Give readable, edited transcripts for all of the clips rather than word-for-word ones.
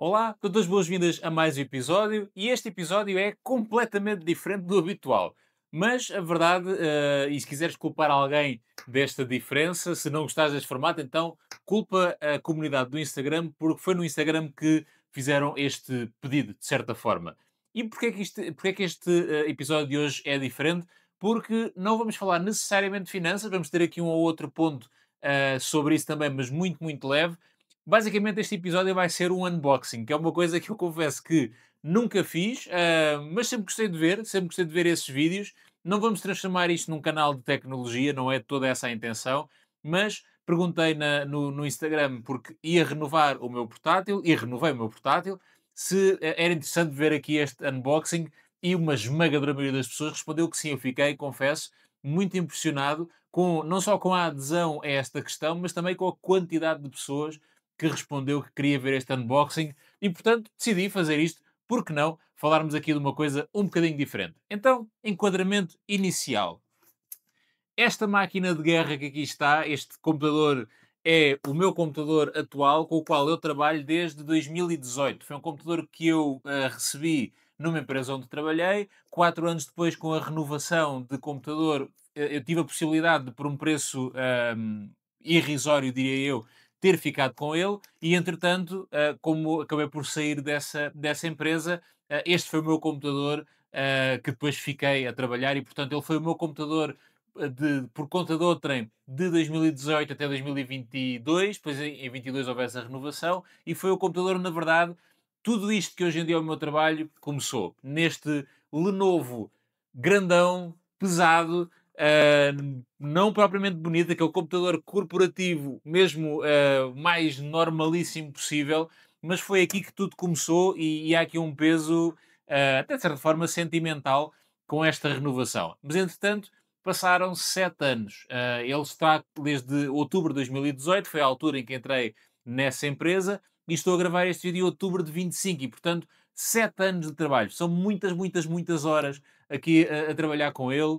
Olá, todas boas-vindas a mais um episódio e este episódio é completamente diferente do habitual. Mas a verdade, e se quiseres culpar alguém desta diferença, se não gostares deste formato, então culpa a comunidade do Instagram, porque foi no Instagram que fizeram este pedido, de certa forma. E porquê é que este episódio de hoje é diferente? Porque não vamos falar necessariamente de finanças, vamos ter aqui um ou outro ponto sobre isso também, mas muito, muito leve. Basicamente, este episódio vai ser um unboxing, que é uma coisa que eu confesso que nunca fiz, mas sempre gostei de ver esses vídeos. Não vamos transformar isto num canal de tecnologia, não é toda essa a intenção, mas perguntei no Instagram porque ia renovar o meu portátil e renovei o meu portátil, se era interessante ver aqui este unboxing e uma esmagadora maioria das pessoas respondeu que sim. Eu fiquei, confesso, muito impressionado com, não só com a adesão a esta questão, mas também com a quantidade de pessoas que respondeu que queria ver este unboxing e, portanto, decidi fazer isto. Por que não falarmos aqui de uma coisa um bocadinho diferente? Então, enquadramento inicial. Esta máquina de guerra que aqui está, este computador, é o meu computador atual com o qual eu trabalho desde 2018. Foi um computador que eu recebi numa empresa onde trabalhei. 4 anos depois, com a renovação de computador, eu tive a possibilidade de, por um preço irrisório, diria eu, ter ficado com ele. E, entretanto, como acabei por sair dessa empresa, este foi o meu computador que depois fiquei a trabalhar e, portanto, ele foi o meu computador por conta de outrem de 2018 até 2022, depois em 22 houve essa renovação, e foi o computador, na verdade, tudo isto que hoje em dia é o meu trabalho começou neste Lenovo grandão, pesado, não propriamente bonito, aquele computador corporativo, mesmo mais normalíssimo possível, mas foi aqui que tudo começou e há aqui um peso, até de certa forma, sentimental com esta renovação. Mas, entretanto, passaram 7 anos. Ele está desde outubro de 2018, foi a altura em que entrei nessa empresa, e estou a gravar este vídeo em outubro de 25, e portanto, 7 anos de trabalho. São muitas, muitas, muitas horas aqui a trabalhar com ele.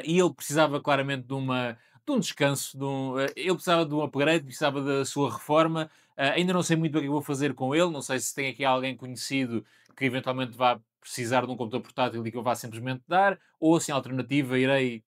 E ele precisava claramente de um descanso, ele precisava de um upgrade, precisava da sua reforma. Ainda não sei muito o que é que eu vou fazer com ele, não sei se tem aqui alguém conhecido que eventualmente vá precisar de um computador portátil e que eu vá simplesmente dar, ou se em alternativa irei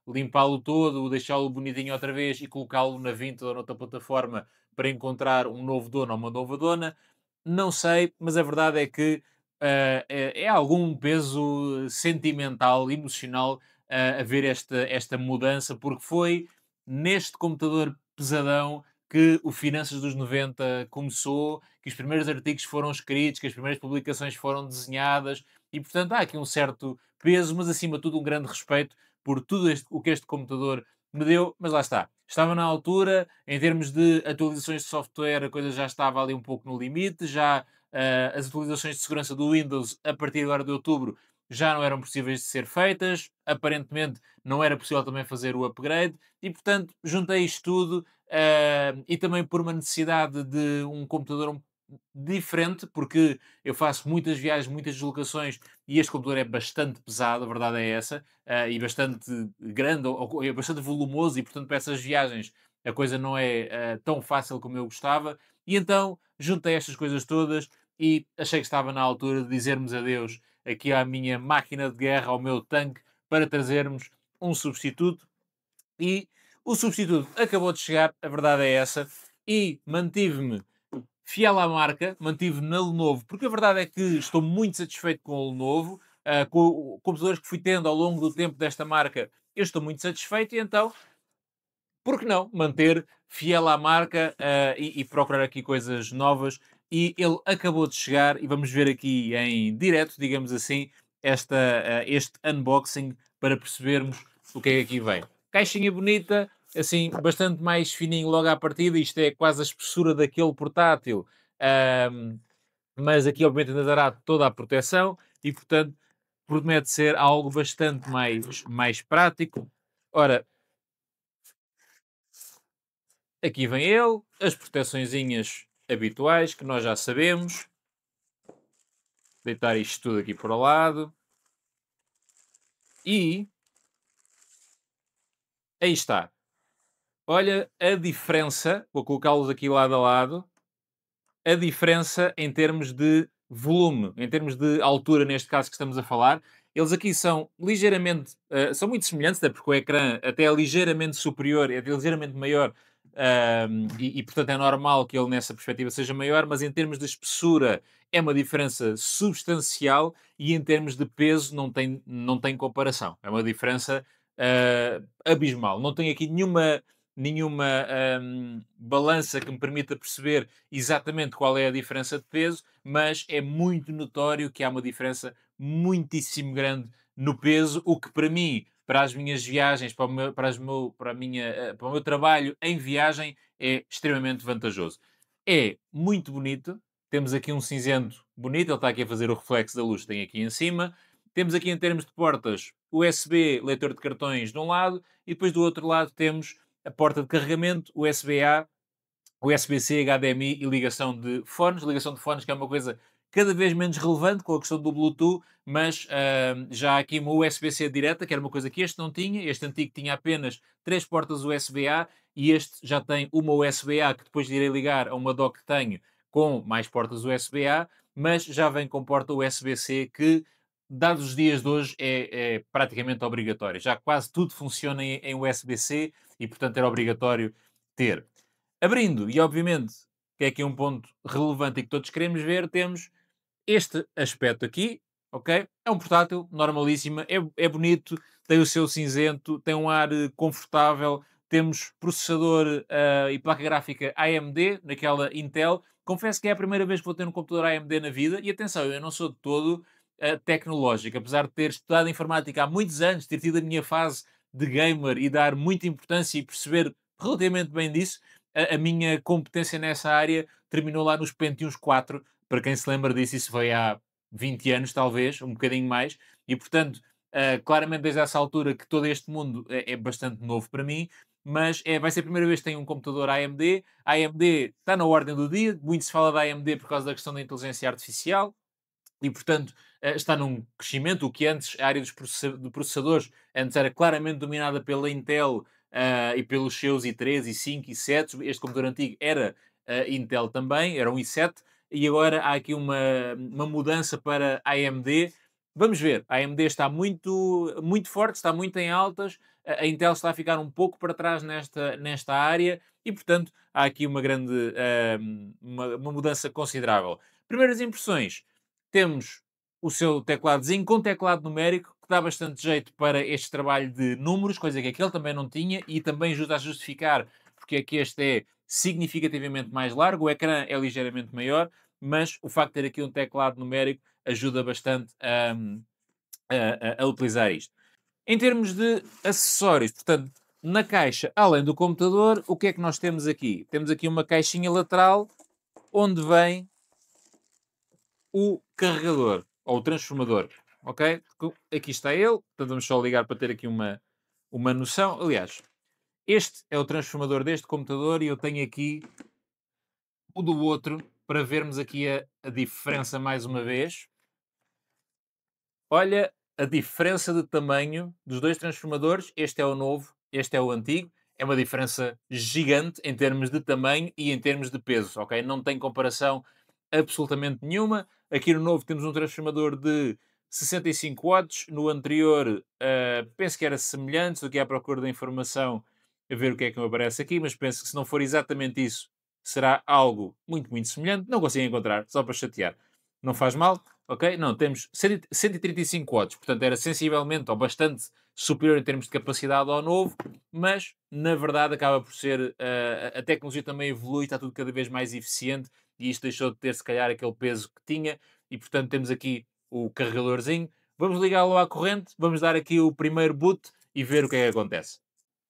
limpá-lo todo, deixá-lo bonitinho outra vez e colocá-lo na Vinted ou noutra plataforma para encontrar um novo dono ou uma nova dona. Não sei, mas a verdade é que é algum peso sentimental, emocional, a ver esta mudança, porque foi neste computador pesadão que o Finanças dos 90 começou, que os primeiros artigos foram escritos, que as primeiras publicações foram desenhadas, e portanto há aqui um certo peso, mas acima de tudo um grande respeito por tudo o que este computador me deu, mas lá está. Estava na altura, em termos de atualizações de software, a coisa já estava ali um pouco no limite, já as atualizações de segurança do Windows, a partir agora de outubro, já não eram possíveis de ser feitas, aparentemente não era possível também fazer o upgrade, e portanto juntei isto tudo, e também por uma necessidade de um computador diferente, porque eu faço muitas viagens, muitas deslocações, e este computador é bastante pesado, a verdade é essa, e bastante grande, ou é bastante volumoso, e portanto para essas viagens a coisa não é tão fácil como eu gostava, e então juntei estas coisas todas e achei que estava na altura de dizermos adeus aqui à minha máquina de guerra, ao meu tanque, para trazermos um substituto. E o substituto acabou de chegar, a verdade é essa, e mantive-me fiel à marca, mantive-me na Lenovo, porque a verdade é que estou muito satisfeito com a Lenovo, com os computadores que fui tendo ao longo do tempo desta marca, eu estou muito satisfeito, e então por que não manter fiel à marca, e procurar aqui coisas novas? E ele acabou de chegar e vamos ver aqui em direto, digamos assim, este unboxing para percebermos o que é que aqui vem. Caixinha bonita, assim, bastante mais fininho logo à partida, isto é quase a espessura daquele portátil, ahm, mas aqui obviamente ainda dará toda a proteção e, portanto, promete ser algo bastante mais prático. Ora, aqui vem ele, as proteçõezinhas habituais que nós já sabemos. Deitar isto tudo aqui para o lado. E aí está. Olha a diferença. Vou colocá-los aqui lado a lado. a diferença em termos de volume, em termos de altura, neste caso que estamos a falar. Eles aqui são ligeiramente, são muito semelhantes, até porque o ecrã até é ligeiramente superior, é ligeiramente maior, portanto é normal que ele nessa perspectiva seja maior, mas em termos de espessura é uma diferença substancial e em termos de peso não tem comparação. É uma diferença abismal. Não tem aqui nenhuma balança que me permita perceber exatamente qual é a diferença de peso, mas é muito notório que há uma diferença muitíssimo grande no peso, o que para mim, para as minhas viagens, para o meu trabalho em viagem, é extremamente vantajoso. É muito bonito, temos aqui um cinzento bonito, ele está aqui a fazer o reflexo da luz que tem aqui em cima. Temos aqui em termos de portas USB, leitor de cartões de um lado, e depois do outro lado temos a porta de carregamento, USB-A, USB-C, HDMI e ligação de fones que é uma coisa cada vez menos relevante com a questão do Bluetooth, mas já há aqui uma USB-C direta, que era uma coisa que este não tinha. Este antigo tinha apenas 3 portas USB-A e este já tem uma USB-A que depois irei ligar a uma dock que tenho com mais portas USB-A, mas já vem com porta USB-C que, dados os dias de hoje, é praticamente obrigatório. Já quase tudo funciona em USB-C e, portanto, era obrigatório ter. Abrindo, e obviamente, que é aqui um ponto relevante e que todos queremos ver, temos este aspecto aqui, ok? É um portátil, normalíssima, é bonito, tem o seu cinzento, tem um ar confortável, temos processador e placa gráfica AMD, naquela Intel. Confesso que é a primeira vez que vou ter um computador AMD na vida, e atenção, eu não sou de todo tecnológico, apesar de ter estudado informática há muitos anos, ter tido a minha fase de gamer e dar muita importância e perceber relativamente bem disso, a minha competência nessa área terminou lá nos Pentiums 4. Para quem se lembra disso, isso foi há 20 anos, talvez, um bocadinho mais, e portanto, claramente desde essa altura que todo este mundo é bastante novo para mim, mas vai ser a primeira vez que tenho um computador AMD. A AMD está na ordem do dia, muito se fala da AMD por causa da questão da inteligência artificial, e portanto está num crescimento, o que antes a área de processadores antes era claramente dominada pela Intel e pelos seus i3, i5, i7, este computador antigo era Intel também, era um i7, e agora há aqui uma mudança para AMD. Vamos ver, a AMD está muito forte, está muito em altas, a Intel está a ficar um pouco para trás nesta área, e portanto há aqui uma mudança considerável. Primeiras impressões, temos o seu tecladozinho com teclado numérico, que dá bastante jeito para este trabalho de números, coisa que aquele também não tinha, e também ajuda a justificar porque é que este é significativamente mais largo. O ecrã é ligeiramente maior, mas o facto de ter aqui um teclado numérico ajuda bastante a utilizar isto. Em termos de acessórios, portanto, na caixa, além do computador, o que é que nós temos aqui? Temos aqui uma caixinha lateral onde vem o carregador ou o transformador, ok? Aqui está ele, portanto vamos só ligar para ter aqui uma noção. Aliás, este é o transformador deste computador e eu tenho aqui o do outro para vermos aqui a diferença mais uma vez. Olha a diferença de tamanho dos dois transformadores. Este é o novo, este é o antigo. É uma diferença gigante em termos de tamanho e em termos de peso, ok? Não tem comparação absolutamente nenhuma. Aqui no novo temos um transformador de 65 watts. No anterior, penso que era semelhante. Estou aqui à procura da informação a ver o que é que me aparece aqui, mas penso que se não for exatamente isso, será algo muito semelhante. Não consigo encontrar, só para chatear. Não faz mal, ok? Não, temos 135 watts, portanto era sensivelmente ou bastante superior em termos de capacidade ao novo, mas na verdade acaba por ser, a tecnologia também evolui, está tudo cada vez mais eficiente e isto deixou de ter se calhar aquele peso que tinha e portanto temos aqui o carregadorzinho. Vamos ligá-lo à corrente, vamos dar aqui o primeiro boot e ver o que é que acontece.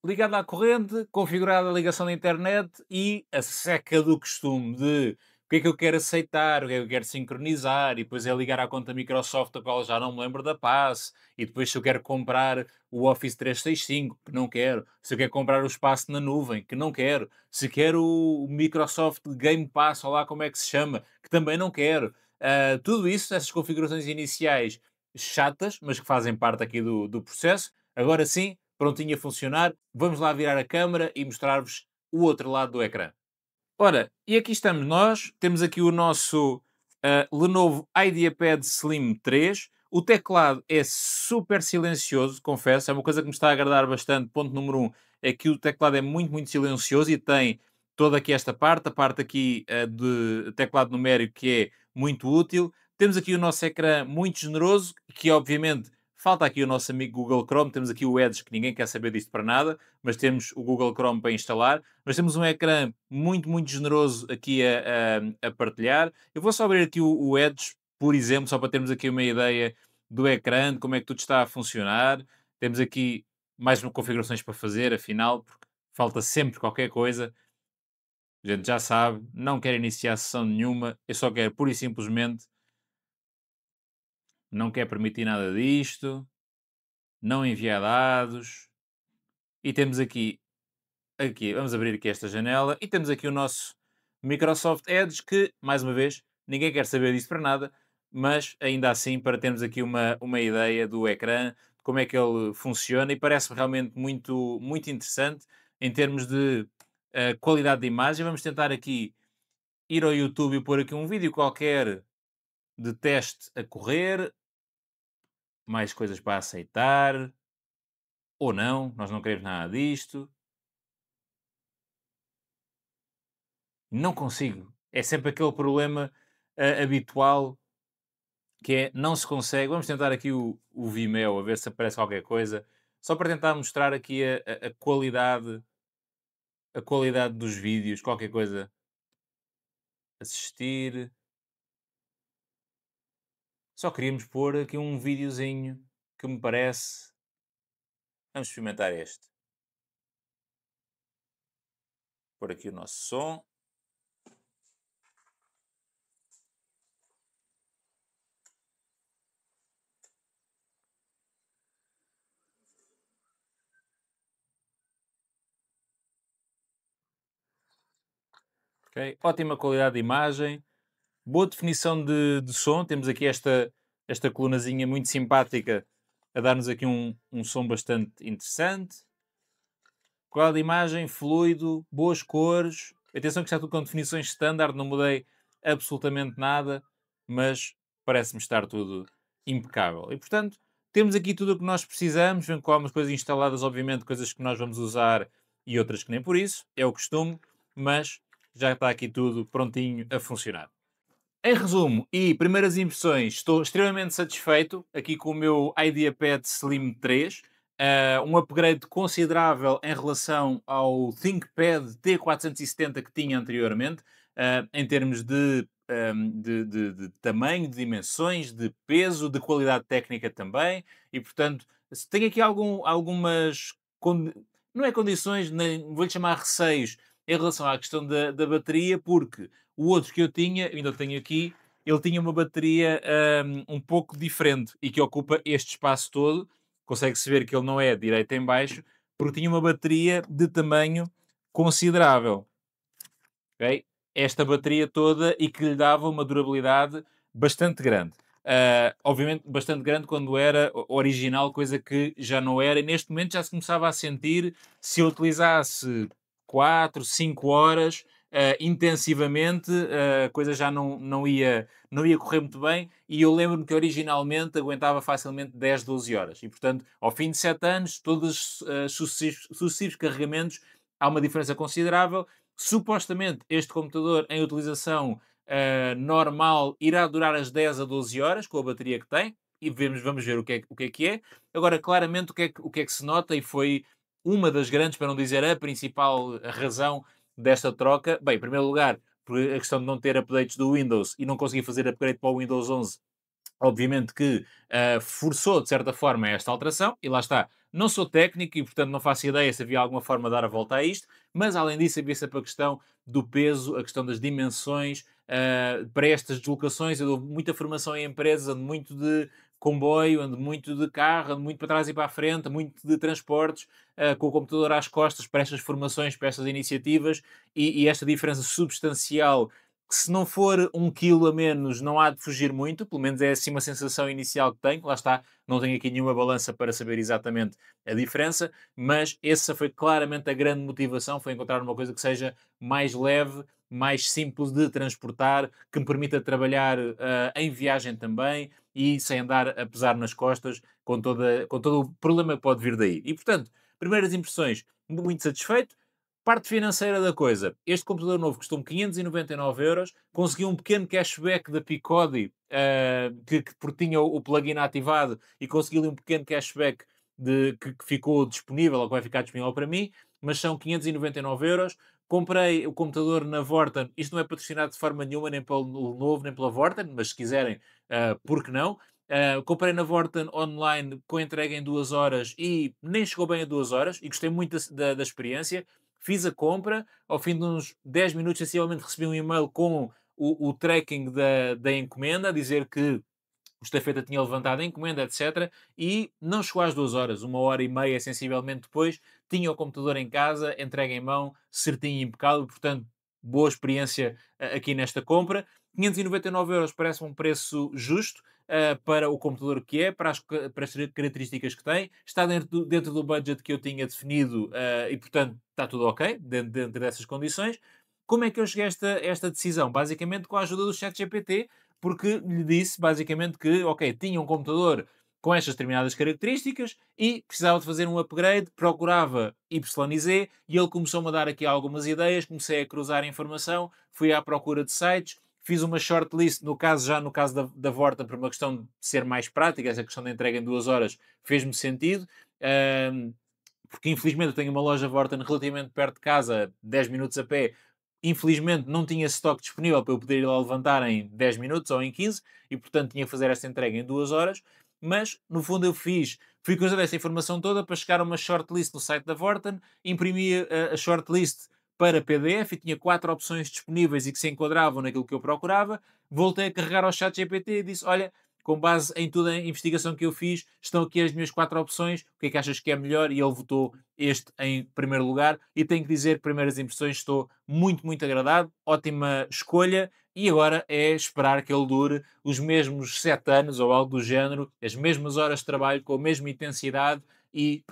Ligado à corrente, configurada a ligação da internet e a seca do costume de o que é que eu quero aceitar, o que é que eu quero sincronizar, e depois é ligar à conta Microsoft, a qual já não me lembro da passe, e depois se eu quero comprar o Office 365, que não quero, se eu quero comprar o espaço na nuvem, que não quero, se quero o Microsoft Game Pass, ou lá como é que se chama, que também não quero. Tudo isso, essas configurações iniciais chatas, mas que fazem parte aqui do processo, agora sim, prontinho a funcionar. Vamos lá virar a câmera e mostrar-vos o outro lado do ecrã. Ora, e aqui estamos nós, temos aqui o nosso Lenovo IdeaPad Slim 3. O teclado é super silencioso, confesso, é uma coisa que me está a agradar bastante. Ponto número um é que o teclado é muito, muito silencioso e tem toda aqui esta parte, a parte aqui de teclado numérico que é muito útil. Temos aqui o nosso ecrã muito generoso, que obviamente falta aqui o nosso amigo Google Chrome, temos aqui o Edge, que ninguém quer saber disto para nada, mas temos o Google Chrome para instalar. Mas temos um ecrã muito, muito generoso aqui a partilhar. Eu vou só abrir aqui o Edge, por exemplo, só para termos aqui uma ideia do ecrã, de como é que tudo está a funcionar. Temos aqui mais configurações para fazer, afinal, porque falta sempre qualquer coisa. A gente já sabe, não quero iniciar sessão nenhuma, eu só quero pura e simplesmente, não quero permitir nada disto, não enviar dados. E temos aqui, vamos abrir aqui esta janela e temos aqui o nosso Microsoft Edge que, mais uma vez, ninguém quer saber disso para nada, mas ainda assim para termos aqui uma ideia do ecrã, de como é que ele funciona e parece realmente muito, muito interessante em termos de qualidade de imagem. Vamos tentar aqui ir ao YouTube e pôr aqui um vídeo qualquer de teste a correr, mais coisas para aceitar, ou não, nós não queremos nada disto. Não consigo. É sempre aquele problema habitual que é não se consegue. Vamos tentar aqui o Vimeo, a ver se aparece qualquer coisa, só para tentar mostrar aqui a qualidade dos vídeos, qualquer coisa. Assistir. Só queríamos pôr aqui um videozinho que me parece. Vamos experimentar este. Pôr aqui o nosso som. Ok? Ótima qualidade de imagem. Boa definição de som. Temos aqui esta colunazinha muito simpática a dar-nos aqui um som bastante interessante. Qualidade de imagem, fluido, boas cores. Atenção que está tudo com definições standard, não mudei absolutamente nada, mas parece-me estar tudo impecável. E portanto, temos aqui tudo o que nós precisamos. Vem com algumas coisas instaladas, obviamente, coisas que nós vamos usar e outras que nem por isso, é o costume, mas já está aqui tudo prontinho a funcionar. Em resumo e primeiras impressões, estou extremamente satisfeito aqui com o meu IdeaPad Slim 3. Um upgrade considerável em relação ao ThinkPad T470 que tinha anteriormente, em termos de tamanho, de dimensões, de peso, de qualidade técnica também. E portanto, se tem aqui algumas, não é condições, nem vou-lhe chamar receios, em relação à questão da bateria, porque o outro que eu tinha, ainda tenho aqui, ele tinha uma bateria um pouco diferente e que ocupa este espaço todo. Consegue-se ver que ele não é direito em baixo, porque tinha uma bateria de tamanho considerável. Ok? Esta bateria toda e que lhe dava uma durabilidade bastante grande. Obviamente, bastante grande quando era original, coisa que já não era, e neste momento já se começava a sentir se eu utilizasse 4 5 horas intensivamente, a coisa já não ia correr muito bem. E eu lembro-me que originalmente aguentava facilmente 10 12 horas, e portanto, ao fim de 7 anos, todos os sucessivos carregamentos, há uma diferença considerável. Supostamente, este computador em utilização normal irá durar as 10 a 12 horas com a bateria que tem e vamos ver o que é. Agora, claramente, o que é que se nota e foi uma das grandes, para não dizer a principal razão desta troca. Bem, em primeiro lugar, por a questão de não ter updates do Windows e não conseguir fazer upgrade para o Windows 11, obviamente que forçou, de certa forma, esta alteração, e lá está. Não sou técnico e, portanto, não faço ideia se havia alguma forma de dar a volta a isto, mas, além disso, havia sempre a questão do peso, a questão das dimensões. Para estas deslocações, eu dou muita formação em empresas, ando muito de comboio, ando muito de carro, ando muito para trás e para a frente, muito de transportes, com o computador às costas para estas formações, para estas iniciativas, e esta diferença substancial se não for 1 quilo a menos, não há de fugir muito, pelo menos é assim uma sensação inicial que tenho. Lá está, não tenho aqui nenhuma balança para saber exatamente a diferença, mas essa foi claramente a grande motivação, foi encontrar uma coisa que seja mais leve, mais simples de transportar, que me permita trabalhar em viagem também e sem andar a pesar nas costas com todo o problema que pode vir daí. E portanto, primeiras impressões, muito satisfeito. Parte financeira da coisa. Este computador novo custou-me 599 euros. Consegui um pequeno cashback da Picodi, porque tinha o plugin ativado e consegui ali um pequeno cashback que ficou disponível, ou que vai ficar disponível para mim, mas são 599 euros. Comprei o computador na Vorten. Isto não é patrocinado de forma nenhuma, nem pelo novo, nem pela Vorten, mas se quiserem, por que não? Comprei na Vorten online com entrega em 2 horas e nem chegou bem a 2 horas e gostei muito da experiência. Fiz a compra, ao fim de uns 10 minutos, sensivelmente recebi um e-mail com o tracking da encomenda, a dizer que o estafeta tinha levantado a encomenda, etc. E não chegou às 2 horas, 1 hora e meia, sensivelmente depois, tinha o computador em casa, entregue em mão, certinho e impecável, portanto, boa experiência aqui nesta compra. 599 euros parece um preço justo para o computador que é, para as características que tem, está dentro do budget que eu tinha definido e, portanto, está tudo ok, dentro dessas condições. Como é que eu cheguei a esta decisão? Basicamente com a ajuda do ChatGPT, porque lhe disse basicamente que, ok, tinha um computador com estas determinadas características e precisava de fazer um upgrade, procurava Y e Z e ele começou-me a dar aqui algumas ideias, comecei a cruzar informação, fui à procura de sites, fiz uma shortlist, já no caso da Vorta, por uma questão de ser mais prática, essa questão da entrega em 2 horas fez-me sentido, ahm, porque infelizmente eu tenho uma loja Vorten relativamente perto de casa, 10 minutos a pé. Infelizmente não tinha stock disponível para eu poder ir lá levantar em 10 minutos ou em 15 e portanto tinha que fazer esta entrega em 2 horas. Mas no fundo fui cruzando essa informação toda para chegar a uma shortlist no site da Vorten, imprimi a shortlist para PDF e tinha 4 opções disponíveis e que se enquadravam naquilo que eu procurava. Voltei a carregar ao chat GPT e disse: Olha, com base em toda a investigação que eu fiz, estão aqui as minhas 4 opções, o que é que achas que é melhor? E ele votou este em primeiro lugar. E tenho que dizer que, primeiras impressões, estou muito, muito agradado, ótima escolha. E agora é esperar que ele dure os mesmos 7 anos ou algo do género, as mesmas horas de trabalho, com a mesma intensidade e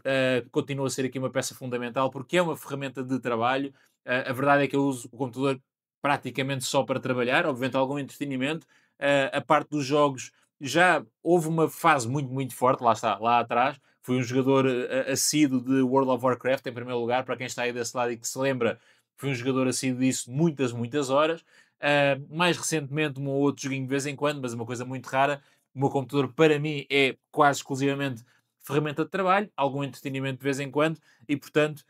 continua a ser aqui uma peça fundamental porque é uma ferramenta de trabalho. A verdade é que eu uso o computador praticamente só para trabalhar, obviamente algum entretenimento. A parte dos jogos já houve uma fase muito, muito forte, lá está, lá atrás. Fui um jogador assíduo de World of Warcraft, em primeiro lugar, para quem está aí desse lado e que se lembra, fui um jogador assíduo disso muitas, muitas horas. Mais recentemente, um ou outro joguinho de vez em quando, mas uma coisa muito rara. O meu computador, para mim, é quase exclusivamente ferramenta de trabalho, algum entretenimento de vez em quando, e portanto,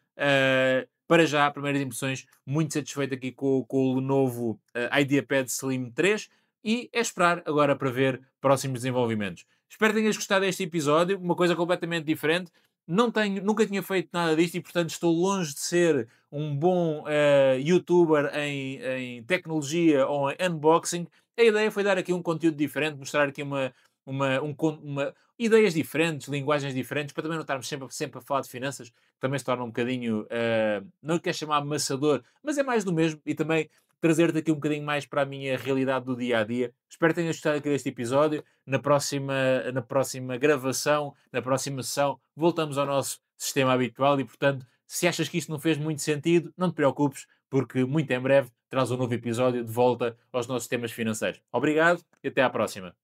para já, primeiras impressões, muito satisfeito aqui com o Lenovo IdeaPad Slim 3 e é esperar agora para ver próximos desenvolvimentos. Espero que tenhas gostado deste episódio, uma coisa completamente diferente. Nunca tinha feito nada disto e, portanto, estou longe de ser um bom youtuber em tecnologia ou em unboxing. A ideia foi dar aqui um conteúdo diferente, mostrar aqui ideias diferentes, linguagens diferentes, para também não estarmos sempre a falar de finanças, que também se torna um bocadinho, não quero chamar amassador, mas é mais do mesmo e também trazer-te aqui um bocadinho mais para a minha realidade do dia a dia. Espero que tenhas gostado aqui deste episódio. Na próxima gravação, na próxima sessão, voltamos ao nosso sistema habitual e, portanto, se achas que isto não fez muito sentido, não te preocupes, porque muito em breve traz um novo episódio de volta aos nossos temas financeiros. Obrigado e até à próxima.